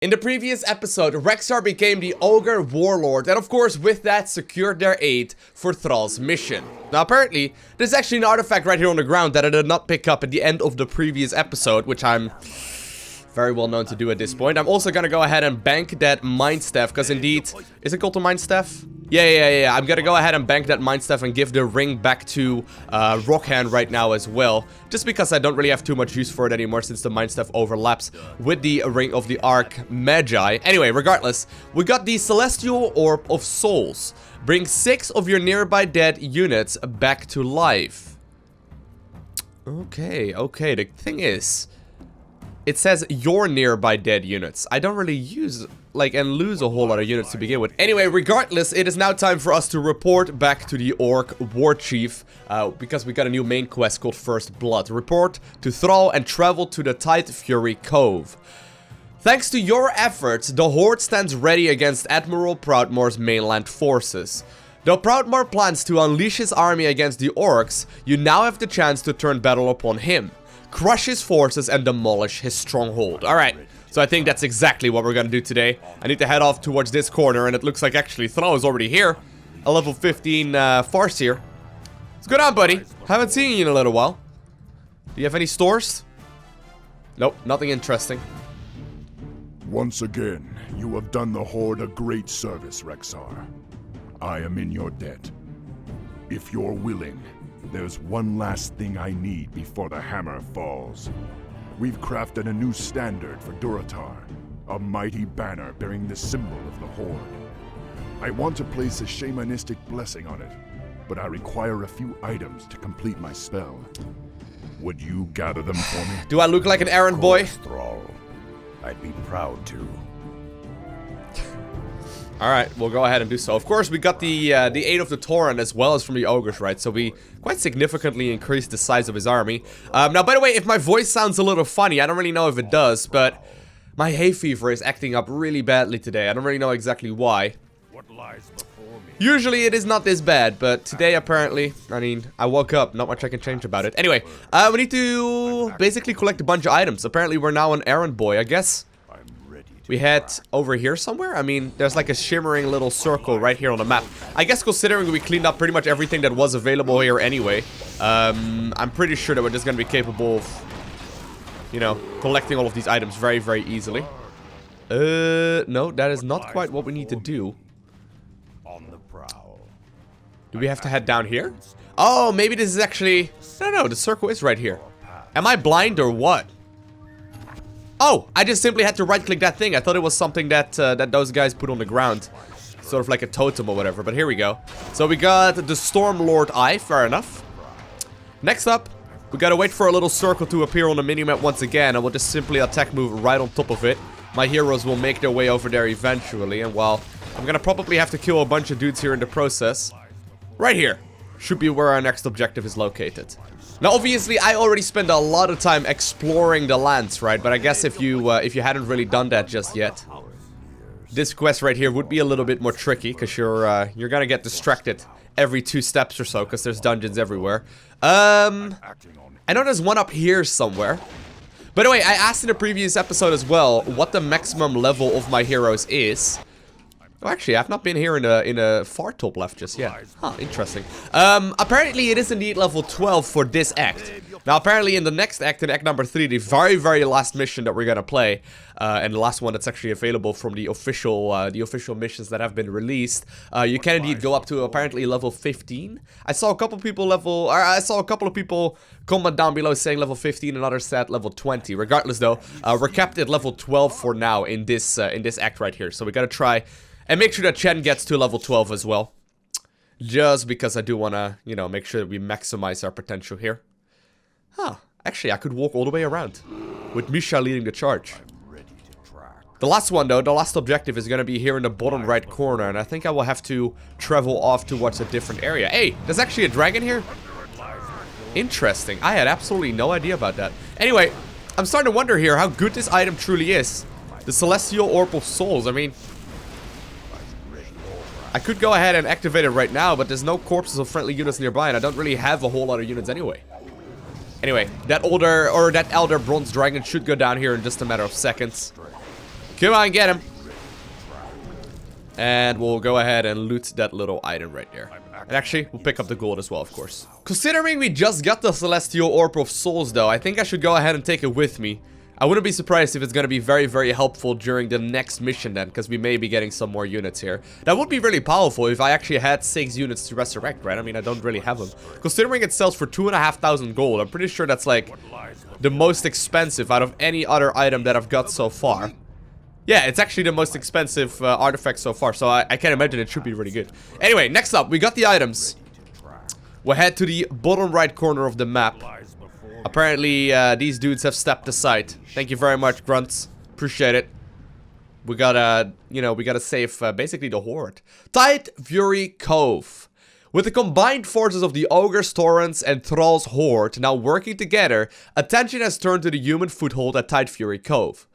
In the previous episode, Rexxar became the Ogre Warlord, and of course with that secured their aid for Thrall's mission. Now apparently, there's actually an artifact right here on the ground that I did not pick up at the end of the previous episode, which I'm very well known to do at this point. I'm also gonna go ahead and bank that Mind Staff, because indeed, is it called the Mind Staff? Yeah. I'm gonna go ahead and bank that Mind Staff and give the ring back to Rokhan right now as well. Just because I don't really have too much use for it anymore since the Mind Staff overlaps with the Ring of the Archmagi. Anyway, regardless, we got the Celestial Orb of Souls. Bring 6 of your nearby dead units back to life. Okay. The thing is, it says your nearby dead units. I don't really use, and lose a whole lot of units to begin with. Anyway, regardless, it is now time for us to report back to the Orc War Chief, because we got a new main quest called First Blood. Report to Thrall and travel to the tight Fury Cove. Thanks to your efforts, the Horde stands ready against Admiral Proudmoore's mainland forces. Though Proudmore plans to unleash his army against the Orcs, you now have the chance to turn battle upon him. Crush his forces and demolish his stronghold. Alright, so I think that's exactly what we're gonna do today. I need to head off towards this corner, and it looks like actually Thrall is already here. A level 15 Farseer. What's going on, buddy? Haven't seen you in a little while. Do you have any stores? Nope, nothing interesting. Once again, you have done the Horde a great service, Rexxar. I am in your debt. If you're willing, there's one last thing I need before the hammer falls. We've crafted a new standard for Durotar, a mighty banner bearing the symbol of the Horde. I want to place a shamanistic blessing on it, but I require a few items to complete my spell. Would you gather them for me? Do I look like an errand boy? Thrall. I'd be proud to. Alright, we'll go ahead and do so. Of course, we got the aid of the Tauren as well as from the Ogres, right? So we quite significantly increased the size of his army. Now, by the way, if my voice sounds a little funny, I don't really know if it does, but my hay fever is acting up really badly today. I don't really know exactly why. What lies before me? Usually it is not this bad, but today apparently, I woke up, not much I can change about it. Anyway, we need to basically collect a bunch of items. Apparently we're now an errand boy, I guess. We head over here somewhere. There's like a shimmering little circle right here on the map. I guess considering we cleaned up pretty much everything that was available here anyway, I'm pretty sure that we're just gonna be capable of, collecting all of these items very, very easily. No, that is not quite what we need to do. Do we have to head down here? Oh, maybe this is actually... No, the circle is right here. Am I blind or what? Oh, I just simply had to right-click that thing. I thought it was something that that those guys put on the ground. Sort of like a totem or whatever, but here we go. So we got the Stormlord Eye, fair enough. Next up, we gotta wait for a little circle to appear on the minimap once again, and we'll just simply attack move right on top of it. My heroes will make their way over there eventually, and while I'm gonna probably have to kill a bunch of dudes here in the process, right here should be where our next objective is located. Now, obviously, I already spent a lot of time exploring the lands, right? But I guess if you hadn't really done that just yet, this quest right here would be a little bit more tricky, because you're gonna get distracted every 2 steps or so, because there's dungeons everywhere. I know there's one up here somewhere. By the way, I asked in the previous episode as well what the maximum level of my heroes is. Oh, actually, I've not been here in a far top left just yet. Huh, interesting. Apparently it is indeed level 12 for this act. Now, apparently in the next act, in act number 3, the very, very last mission that we're gonna play, and the last one that's actually available from the official missions that have been released, you can indeed go up to apparently level 15. I saw a couple of people comment down below saying level 15, and others said level 20. Regardless, though, we're capped at level 12 for now in this act right here. So we gotta try and make sure that Chen gets to level 12 as well. Just because I do want to, make sure that we maximize our potential here. Huh. Actually, I could walk all the way around. With Misha leading the charge. The last one, though, the last objective is going to be here in the bottom right corner. And I think I will have to travel off towards a different area. Hey, there's actually a dragon here? Interesting. I had absolutely no idea about that. Anyway, I'm starting to wonder here how good this item truly is. The Celestial Orb of Souls. I could go ahead and activate it right now, but there's no corpses of friendly units nearby, and I don't really have a whole lot of units anyway. Anyway, that Elder Bronze Dragon should go down here in just a matter of seconds. Come on, get him. And we'll go ahead and loot that little item right there. And actually, we'll pick up the gold as well, of course. Considering we just got the Celestial Orb of Souls, though, I think I should go ahead and take it with me. I wouldn't be surprised if it's going to be very, very helpful during the next mission then, because we may be getting some more units here. That would be really powerful if I actually had 6 units to resurrect, right? I mean, I don't really have them. Considering it sells for 2,500 gold, I'm pretty sure that's like the most expensive out of any other item that I've got so far. Yeah, it's actually the most expensive artifact so far, so I can imagine it should be really good. Anyway, next up, we got the items. We'll head to the bottom right corner of the map. Apparently, these dudes have stepped aside. Thank you very much, grunts. Appreciate it. We gotta, you know, we gotta save basically the Horde. Tight Fury Cove. With the combined forces of the Ogres, Torrents, and Thrall's Horde now working together, attention has turned to the human foothold at Tight Fury Cove.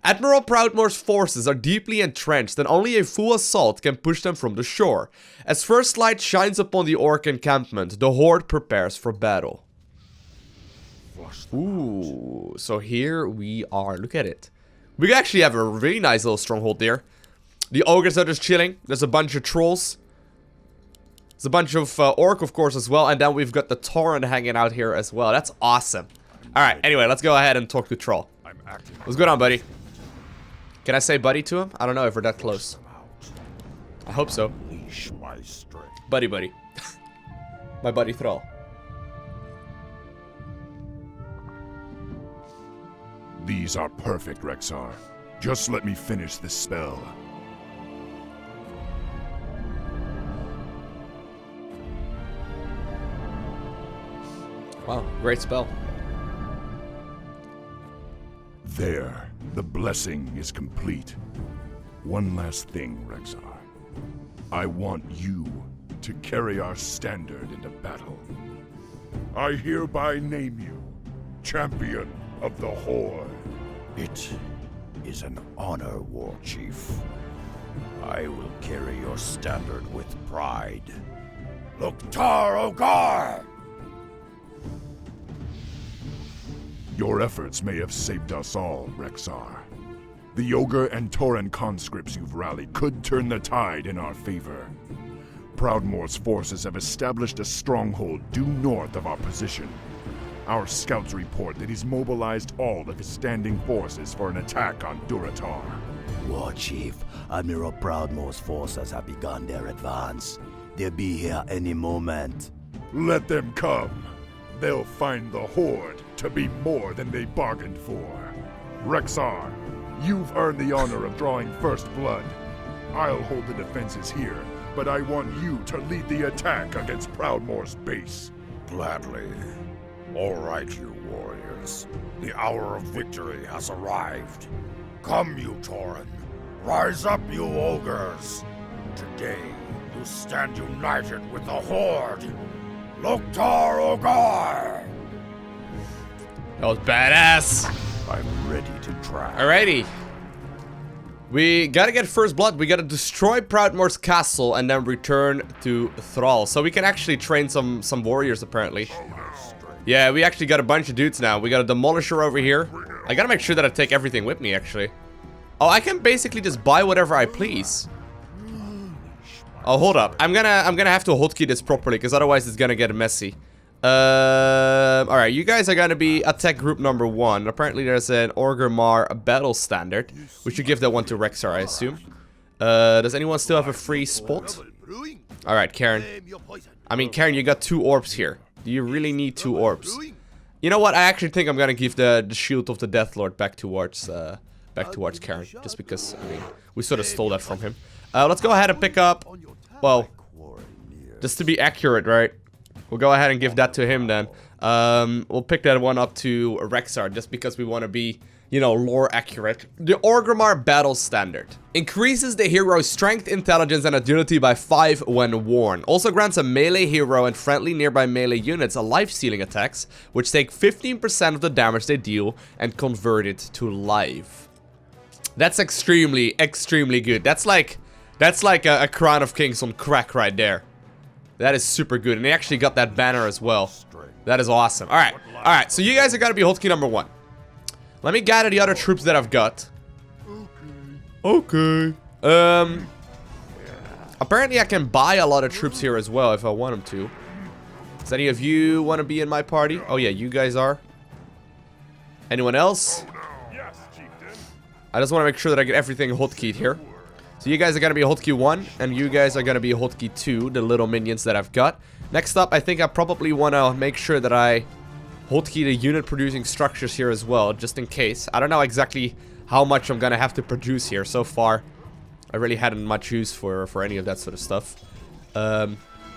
Admiral Proudmoore's forces are deeply entrenched and only a full assault can push them from the shore. As first light shines upon the Orc encampment, the Horde prepares for battle. Ooh, so here we are. Look at it. We actually have a really nice little stronghold there. The Ogres are just chilling. There's a bunch of Trolls. There's a bunch of Orc, of course, as well. And then we've got the Torrent hanging out here as well. That's awesome. Alright, anyway, let's go ahead and talk to Thrall. What's going on, buddy? Can I say buddy to him? I don't know if we're that close. I hope so. Buddy, buddy. My buddy Thrall. These are perfect, Rexxar. Just let me finish this spell. Wow, great spell. There, the blessing is complete. One last thing, Rexxar. I want you to carry our standard into battle. I hereby name you Champion of the Horde. It is an honor, War Chief. I will carry your standard with pride. Loktar Ogar! Your efforts may have saved us all, Rexxar. The Ogre and Torrent conscripts you've rallied could turn the tide in our favor. Proudmore's forces have established a stronghold due north of our position. Our scouts report that he's mobilized all of his standing forces for an attack on Durotar. War Chief, Admiral Proudmoore's forces have begun their advance. They'll be here any moment. Let them come. They'll find the Horde to be more than they bargained for. Rexxar, you've earned the honor of drawing first blood. I'll hold the defenses here, but I want you to lead the attack against Proudmoore's base. Gladly. All right, you warriors. The hour of victory has arrived. Come, you Torrent. Rise up, you ogres. Today, you stand united with the Horde. Loktar Ogar! That was badass. I'm ready to try. Alrighty. We gotta get first blood. We gotta destroy Proudmoore's castle and then return to Thrall. So we can actually train some warriors, apparently. Yeah, we actually got a bunch of dudes now. We got a demolisher over here. I gotta make sure that I take everything with me, actually. Oh, I can basically just buy whatever I please. Oh, hold up. I'm gonna have to hotkey this properly, because otherwise it's gonna get messy. Alright, you guys are gonna be attack group number 1. Apparently there's an Orgrimmar battle standard. We should give that one to Rexxar, I assume. Does anyone still have a free spot? Alright, Cairne. I mean, Cairne, you got 2 orbs here. Do you really need 2 orbs? You know what? I actually think I'm gonna give the shield of the Deathlord back towards Cairne. Just because, I mean, we sort of stole that from him. Let's go ahead and pick up... Well, just to be accurate, right? We'll go ahead and give that to him then. We'll pick that one up to Rexxar just because we want to be, you know, lore accurate. The Orgrimmar Battle Standard. Increases the hero's strength, intelligence, and agility by 5 when worn. Also grants a melee hero and friendly nearby melee units a life-stealing attacks, which take 15% of the damage they deal and convert it to life. That's extremely, extremely good. That's like a Crown of Kings on crack right there. That is super good. And they actually got that banner as well. That is awesome. Alright. Alright. So you guys are going to be hotkey number 1. Let me gather the other troops that I've got. Okay. Apparently I can buy a lot of troops here as well if I want them to. Does any of you want to be in my party? Oh yeah, you guys are. Anyone else? I just want to make sure that I get everything hotkeyed here. So you guys are going to be hotkey 1, and you guys are going to be hotkey 2, the little minions that I've got. Next up, I think I probably want to make sure that I hotkey the unit producing structures here as well, just in case. I don't know exactly how much I'm going to have to produce here. So far, I really hadn't much use for any of that sort of stuff.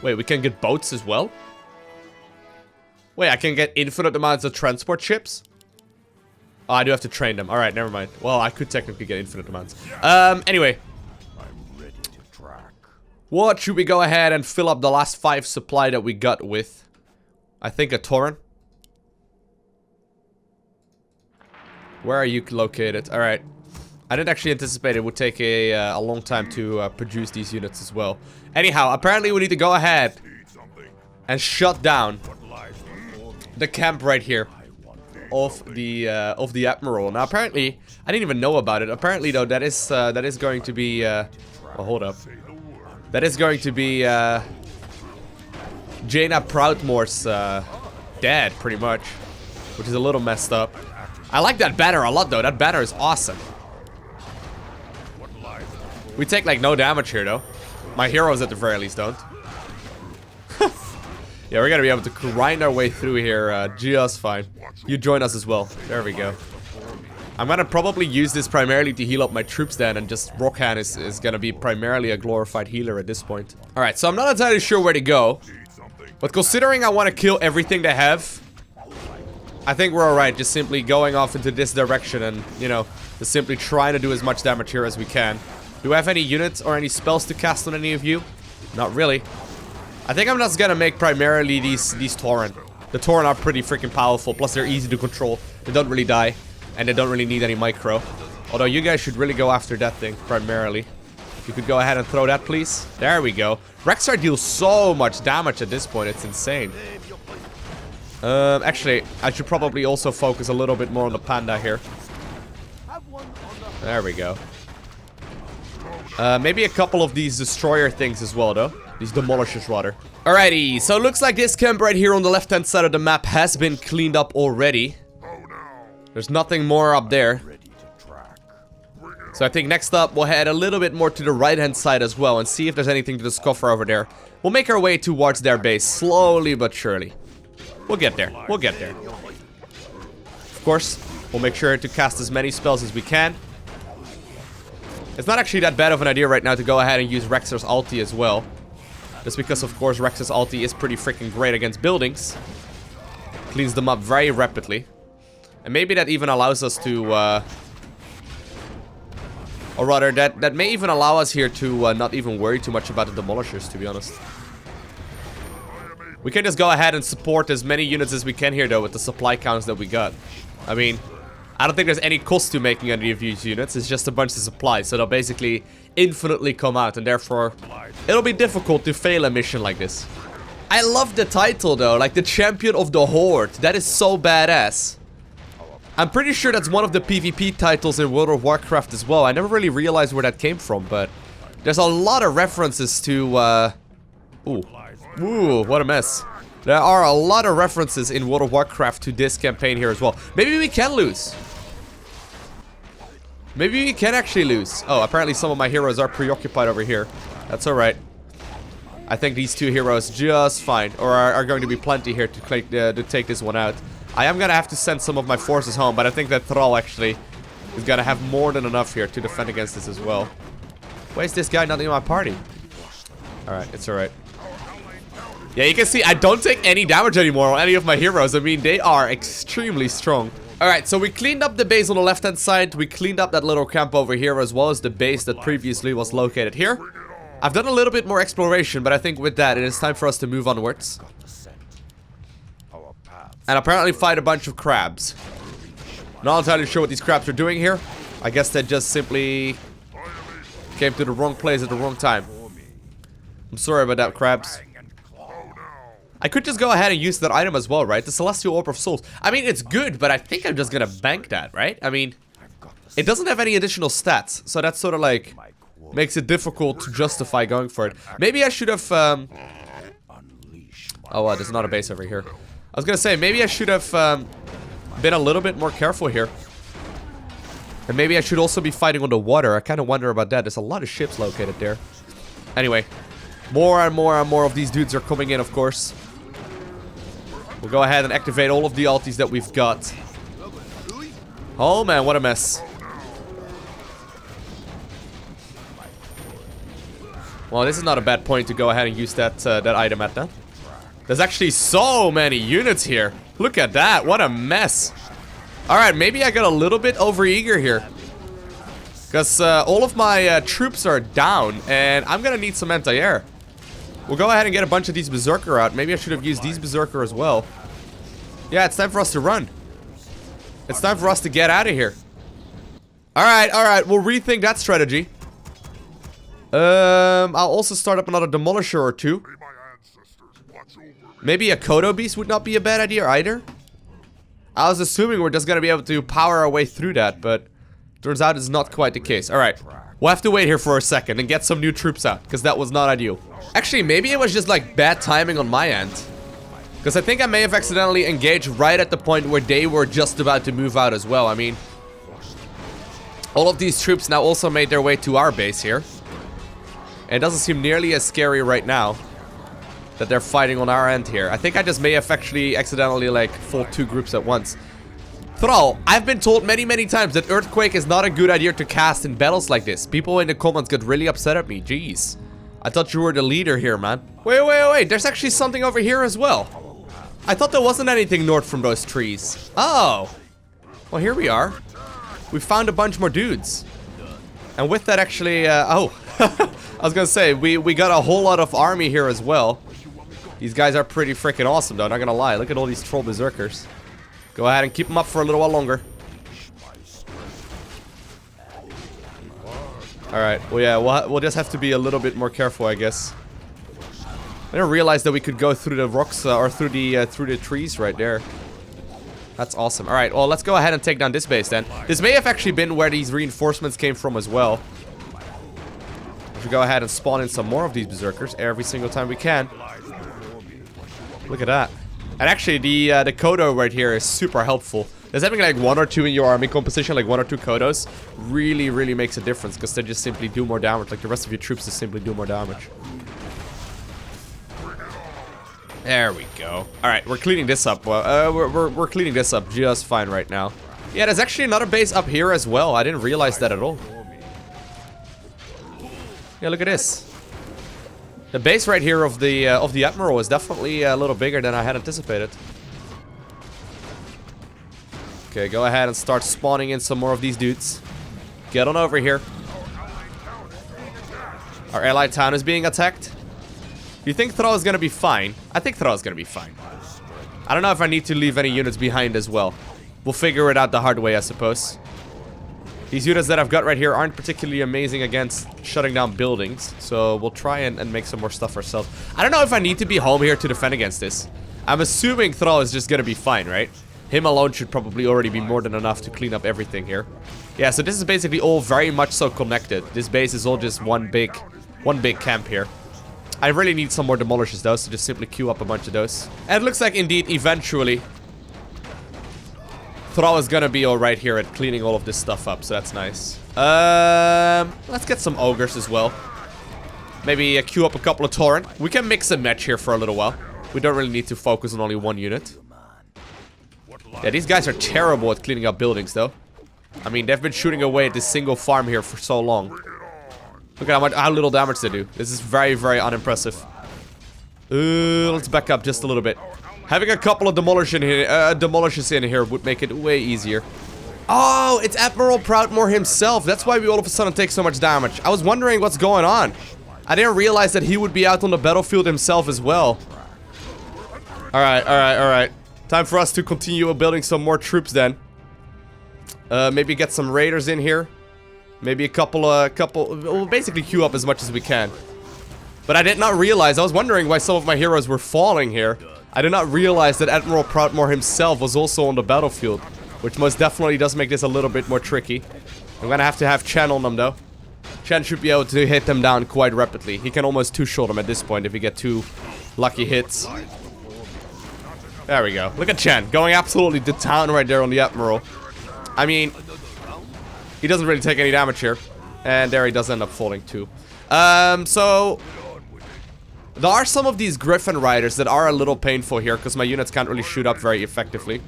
Wait, we can get boats as well? Wait, I can get infinite amounts of transport ships? Oh, I do have to train them. Alright, never mind. Well, I could technically get infinite amounts. Anyway. What should we go ahead and fill up the last 5 supply that we got with? I think a Tauren. Where are you located? Alright. I didn't actually anticipate it would take a long time to produce these units as well. Anyhow, apparently we need to go ahead and shut down the camp right here of the Admiral. Now apparently, I didn't even know about it. Apparently though, that is going to be well, hold up. That is going to be Jaina Proudmoore's dad, pretty much, which is a little messed up. I like that banner a lot though. That banner is awesome. We take like no damage here though. My heroes at the very least don't. Yeah, we're gonna be able to grind our way through here just fine. You join us as well. There we go. I'm gonna probably use this primarily to heal up my troops then, and just Rokhan is gonna be primarily a glorified healer at this point. Alright, so I'm not entirely sure where to go. But considering I want to kill everything they have, I think we're alright just simply going off into this direction and, you know, just simply trying to do as much damage here as we can. Do I have any units or any spells to cast on any of you? Not really. I think I'm just gonna make primarily these Tauren. The Tauren are pretty freaking powerful, plus they're easy to control. They don't really die, and they don't really need any micro. Although you guys should really go after that thing, primarily. If you could go ahead and throw that, please. There we go. Rexxar deals so much damage at this point, it's insane. Actually, I should probably also focus a little bit more on the panda here. There we go. Maybe a couple of these destroyer things as well, though. These demolishers, rather. Alrighty, so it looks like this camp right here on the left-hand side of the map has been cleaned up already. There's nothing more up there. So I think next up, we'll head a little bit more to the right-hand side as well and see if there's anything to discover over there. We'll make our way towards their base, slowly but surely. We'll get there. We'll get there. Of course, we'll make sure to cast as many spells as we can. It's not actually that bad of an idea right now to go ahead and use Rexxar's ulti as well. Just because, of course, Rexxar's ulti is pretty freaking great against buildings. Cleans them up very rapidly. And maybe that even allows us to, or rather, that may even allow us here to not even worry too much about the demolishers, to be honest. We can just go ahead and support as many units as we can here, though, with the supply counts that we got. I mean, I don't think there's any cost to making any of these units. It's just a bunch of supplies, so they'll basically infinitely come out, and therefore, it'll be difficult to fail a mission like this. I love the title, though, like the Champion of the Horde. That is so badass. I'm pretty sure that's one of the PvP titles in World of Warcraft as well. I never really realized where that came from, but there's a lot of references to, Ooh, what a mess. There are a lot of references in World of Warcraft to this campaign here as well. Maybe we can lose. Maybe we can actually lose. Oh, apparently some of my heroes are preoccupied over here. That's alright. I think these two heroes just fine. Or are going to be plenty here to take this one out. I am gonna have to send some of my forces home, but I think that Thrall actually is gonna have more than enough here to defend against this as well. Why is this guy not in my party? Alright, it's alright. Yeah, you can see I don't take any damage anymore on any of my heroes. I mean, they are extremely strong. Alright, so we cleaned up the base on the left-hand side. We cleaned up that little camp over here, as well as the base that previously was located here. I've done a little bit more exploration, but I think with that, it is time for us to move onwards. And apparently fight a bunch of crabs. Not entirely sure what these crabs are doing here. I guess they just simply came to the wrong place at the wrong time. I'm sorry about that, crabs. I could just go ahead and use that item as well, right? The Celestial Orb of Souls. I mean, it's good, but I think I'm just gonna bank that, right? I mean, it doesn't have any additional stats. So that's sort of like makes it difficult to justify going for it. Maybe I should have oh, there's not a base over here. I was gonna say, maybe I should have been a little bit more careful here. And maybe I should also be fighting on the water. I kind of wonder about that. There's a lot of ships located there. Anyway, more and more and more of these dudes are coming in, of course. We'll go ahead and activate all of the ultis that we've got. Oh man, what a mess. Well, this is not a bad point to go ahead and use that that item at then. There's actually so many units here. Look at that, what a mess. Alright, maybe I got a little bit overeager here. Because all of my troops are down, and I'm gonna need some anti-air. We'll go ahead and get a bunch of these Berserker out. Maybe I should have used these Berserker as well. Yeah, it's time for us to run. It's time for us to get out of here. Alright, we'll rethink that strategy. I'll also start up another Demolisher or two. Maybe a Kodo Beast would not be a bad idea either. I was assuming we're just gonna be able to power our way through that, but turns out it's not quite the case. Alright, we'll have to wait here for a second and get some new troops out, because that was not ideal. Actually, maybe it was just like bad timing on my end. Because I think I may have accidentally engaged right at the point where they were just about to move out as well. I mean, all of these troops now also made their way to our base here. And it doesn't seem nearly as scary right now that they're fighting on our end here. I think I just may have actually accidentally like fought two groups at once. Thrall, I've been told many times that Earthquake is not a good idea to cast in battles like this. People in the comments get really upset at me. Jeez. I thought you were the leader here, man. Wait. There's actually something over here as well. I thought there wasn't anything north from those trees. Oh. Well, here we are. We found a bunch more dudes. And with that actually, oh. I was gonna say, we got a whole lot of army here as well. These guys are pretty freaking awesome though, not gonna lie. Look at all these troll berserkers. Go ahead and keep them up for a little while longer. Alright, well yeah, we'll just have to be a little bit more careful, I guess. I didn't realize that we could go through the rocks, or through the trees right there. That's awesome. Alright, well let's go ahead and take down this base then. This may have actually been where these reinforcements came from as well. We should go ahead and spawn in some more of these berserkers every single time we can. Look at that. And actually, the Kodo right here is super helpful. There's having like one or two in your army composition, like one or two Kodos, really makes a difference because they just simply do more damage. Like the rest of your troops just simply do more damage. There we go. All right, we're cleaning this up. We're cleaning this up just fine right now. Yeah, there's actually another base up here as well. I didn't realize that at all. Yeah, look at this. The base right here of the Admiral is definitely a little bigger than I had anticipated. Okay, go ahead and start spawning in some more of these dudes. Get on over here. Our allied town is being attacked. You think Thrall is gonna be fine? I think Thrall is gonna be fine. I don't know if I need to leave any units behind as well. We'll figure it out the hard way, I suppose. These units that I've got right here aren't particularly amazing against shutting down buildings. So we'll try and make some more stuff ourselves. I don't know if I need to be home here to defend against this. I'm assuming Thrall is just gonna be fine, right? Him alone should probably already be more than enough to clean up everything here. Yeah, so this is basically all very much so connected. This base is all just one big camp here. I really need some more demolishers though, so just simply queue up a bunch of those. And it looks like indeed eventually Thrall is gonna be alright here at cleaning all of this stuff up, so that's nice. Let's get some ogres as well. Maybe queue up a couple of Tauren. We can mix and match here for a little while. We don't really need to focus on only one unit. Yeah, these guys are terrible at cleaning up buildings though. I mean, they've been shooting away at this single farm here for so long. Look at how little damage they do. This is very unimpressive. Let's back up just a little bit. Having a couple of demolishers in here would make it way easier. Oh, it's Admiral Proudmoore himself. That's why we all of a sudden take so much damage. I was wondering what's going on. I didn't realize that he would be out on the battlefield himself as well. Alright. Time for us to continue building some more troops then. Maybe get some raiders in here. Maybe a couple, we'll basically queue up as much as we can. But I did not realize, I was wondering why some of my heroes were falling here. I did not realize that Admiral Proudmoore himself was also on the battlefield. Which most definitely does make this a little bit more tricky. I'm gonna have to have Chen on them, though. Chen should be able to hit them down quite rapidly. He can almost two-shot them at this point if he get 2 lucky hits. There we go. Look at Chen going absolutely to town right there on the Admiral. I mean, he doesn't really take any damage here. And there he does end up falling too. So there are some of these Griffin Riders that are a little painful here because my units can't really shoot up very effectively.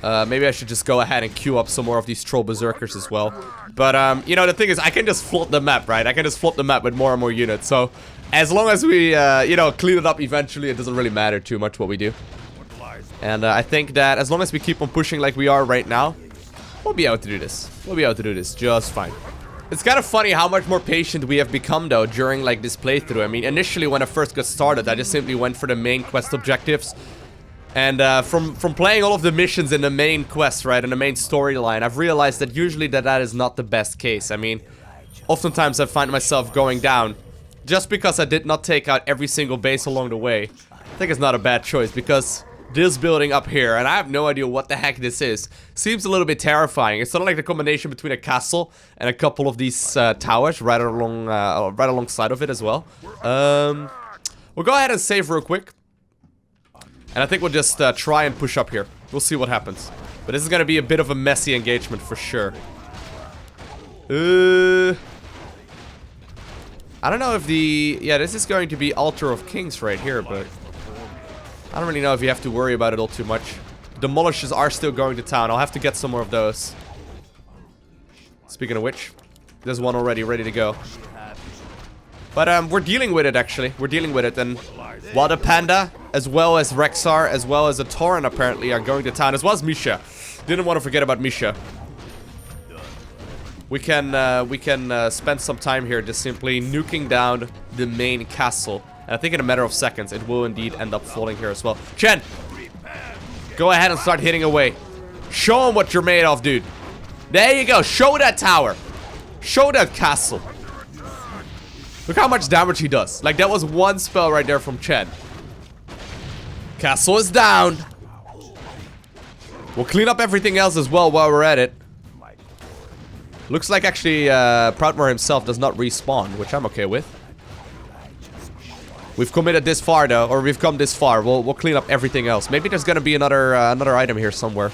Maybe I should just go ahead and queue up some more of these Troll Berserkers as well. But, you know, the thing is, I can just flood the map, right? I can just flood the map with more and more units. So, as long as we, you know, clean it up eventually, it doesn't really matter too much what we do. And I think that as long as we keep on pushing like we are right now, we'll be able to do this. We'll be able to do this just fine. It's kind of funny how much more patient we have become, though, during, like, this playthrough. I mean, initially, when I first got started, I just simply went for the main quest objectives. And from playing all of the missions in the main quest, right, in the main storyline, I've realized that usually that is not the best case. I mean, oftentimes I find myself going down just because I did not take out every single base along the way. I think it's not a bad choice because this building up here, and I have no idea what the heck this is, seems a little bit terrifying. It's sort of like the combination between a castle and a couple of these towers right alongside of it as well. We'll go ahead and save real quick. And I think we'll just try and push up here. We'll see what happens. But this is going to be a bit of a messy engagement for sure. I don't know if the... Yeah, this is going to be Altar of Kings right here, but... I don't really know if you have to worry about it all too much. Demolishers are still going to town. I'll have to get some more of those. Speaking of which, there's one already ready to go. But we're dealing with it, actually. We're dealing with it, and... while the Panda, as well as Rexxar, as well as the Tauren apparently are going to town, as well as Misha. Didn't want to forget about Misha. We can spend some time here just simply nuking down the main castle. And I think in a matter of seconds, it will indeed end up falling here as well. Chen! Go ahead and start hitting away. Show him what you're made of, dude. There you go. Show that tower. Show that castle. Look how much damage he does. Like, that was one spell right there from Chen. Castle is down. We'll clean up everything else as well while we're at it. Looks like actually Proudmore himself does not respawn, which I'm okay with. We've committed this far though, or we've come this far. We'll clean up everything else. Maybe there's gonna be another item here somewhere.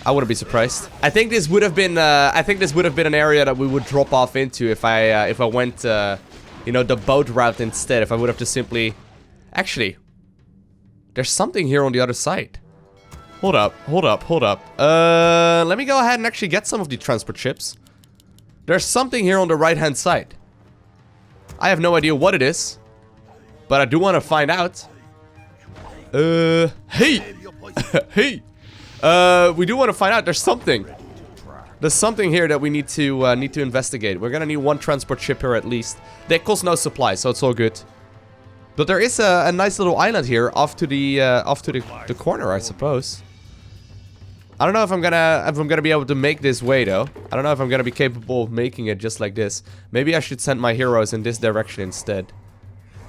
I wouldn't be surprised. I think this would have been an area that we would drop off into if I went you know, the boat route instead. If I would have just simply... Actually, there's something here on the other side. Hold up. Let me go ahead and actually get some of the transport ships. There's something here on the right-hand side. I have no idea what it is, but I do want to find out. Hey! Hey! We do want to find out. There's something. There's something here that we need to investigate. We're gonna need one transport ship here at least. They cost no supply, so it's all good. But there is a nice little island here off to the corner, I suppose. I don't know if I'm gonna be able to make this way though. I don't know if I'm gonna be capable of making it just like this. Maybe I should send my heroes in this direction instead.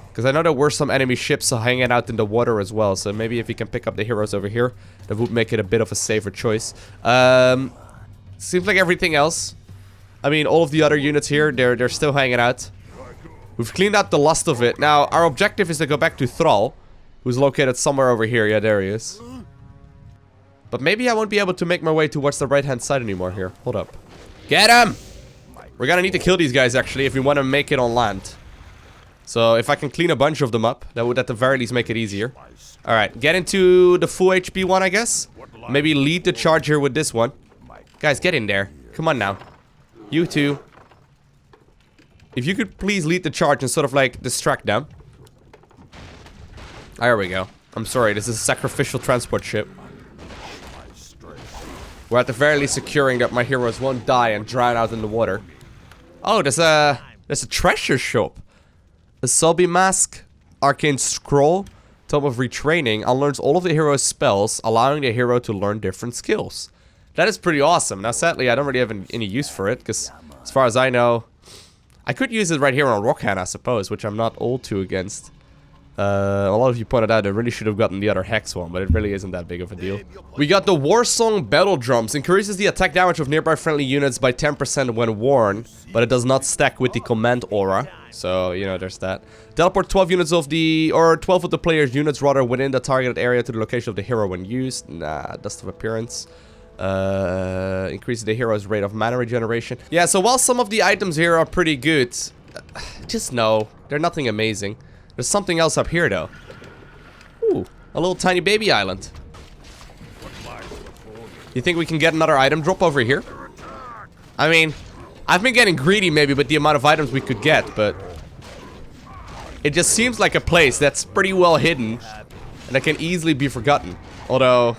Because I know there were some enemy ships hanging out in the water as well. So maybe if we can pick up the heroes over here, that would make it a bit of a safer choice. Seems like everything else. I mean, all of the other units here, they're still hanging out. We've cleaned out the last of it. Now, our objective is to go back to Thrall, who's located somewhere over here. Yeah, there he is. But maybe I won't be able to make my way towards the right-hand side anymore here. Hold up. Get him! We're gonna need to kill these guys, actually, if we want to make it on land. So, if I can clean a bunch of them up, that would at the very least make it easier. Alright, get into the full HP one, I guess. Maybe lead the charge here with this one. Guys, get in there. Come on now. You two. If you could please lead the charge and sort of like distract them. There we go. I'm sorry, this is a sacrificial transport ship. We're at the very least securing that my heroes won't die and drown out in the water. Oh, there's a treasure shop. A Selby Mask, Arcane Scroll, Tome of Retraining, unlearns all of the hero's spells, allowing the hero to learn different skills. That is pretty awesome. Now, sadly, I don't really have any use for it, because as far as I know, I could use it right here on Rokhan, I suppose, which I'm not all too against. A lot of you pointed out I really should have gotten the other Hex one, but it really isn't that big of a deal. We got the War Song Battle Drums. Increases the attack damage of nearby friendly units by 10% when worn, but it does not stack with the command aura. So, you know, there's that. Teleport 12 units of the, or 12 of the player's units rather within the targeted area to the location of the hero when used. Nah, Dust of Appearance. Increases the hero's rate of mana regeneration. Yeah, so while some of the items here are pretty good, just no, they're nothing amazing. There's something else up here, though. Ooh, a little tiny baby island. You think we can get another item drop over here? I mean, I've been getting greedy maybe with the amount of items we could get, but it just seems like a place that's pretty well hidden and that can easily be forgotten. Although,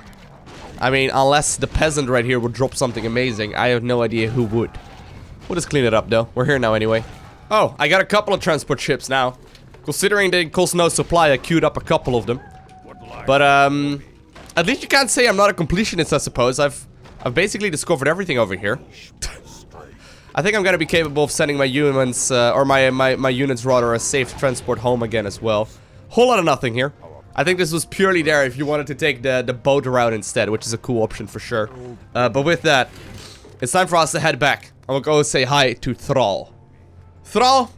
I mean, unless the peasant right here would drop something amazing, I have no idea who would. We'll just clean it up, though. We're here now anyway. Oh, I got a couple of transport ships now. Considering they cost no supply, I queued up a couple of them. But, at least you can't say I'm not a completionist, I suppose. I've basically discovered everything over here. I think I'm gonna be capable of sending my humans, or my units rather, a safe transport home again as well. Whole lot of nothing here. I think this was purely there if you wanted to take the boat route instead, which is a cool option for sure. But with that, it's time for us to head back. I'm gonna go say hi to Thrall. Thrall?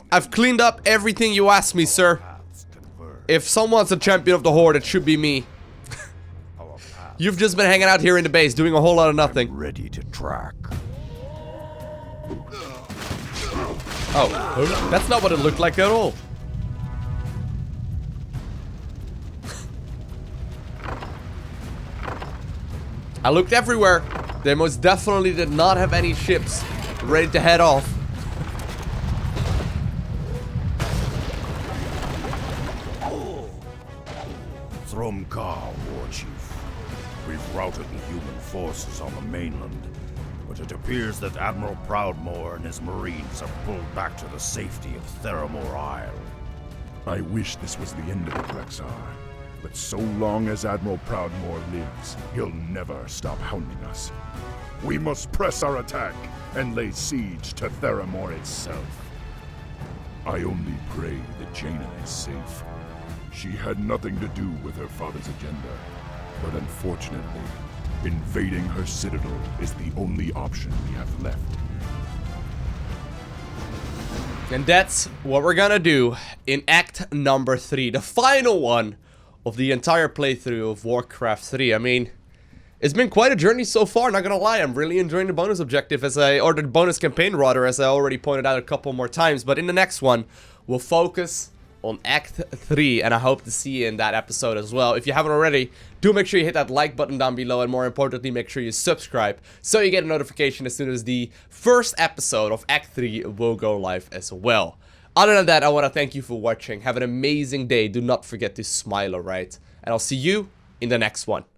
I've cleaned up everything you asked me, sir. If someone's a champion of the Horde, it should be me. You've just been hanging out here in the base, doing a whole lot of nothing. Ready to track. Oh, that's not what it looked like at all. I looked everywhere. They most definitely did not have any ships ready to head off. Thrall, War Chief. We've routed the human forces on the mainland, but it appears that Admiral Proudmoore and his marines have pulled back to the safety of Theramore Isle. I wish this was the end of it, Rexxar. But so long as Admiral Proudmoore lives, he'll never stop hounding us. We must press our attack and lay siege to Theramore itself. I only pray that Jaina is safe. She had nothing to do with her father's agenda, but unfortunately, invading her citadel is the only option we have left. And that's what we're gonna do in Act number 3, the final one of the entire playthrough of Warcraft 3. I mean, it's been quite a journey so far, not gonna lie. I'm really enjoying the bonus objective or the bonus campaign rather, as I already pointed out a couple more times. But in the next one, we'll focus on Act 3, and I hope to see you in that episode as well. If you haven't already, do make sure you hit that like button down below, and more importantly, make sure you subscribe so you get a notification as soon as the first episode of Act 3 will go live as well. Other than that, I want to thank you for watching. Have an amazing day. Do not forget to smile, alright? And I'll see you in the next one.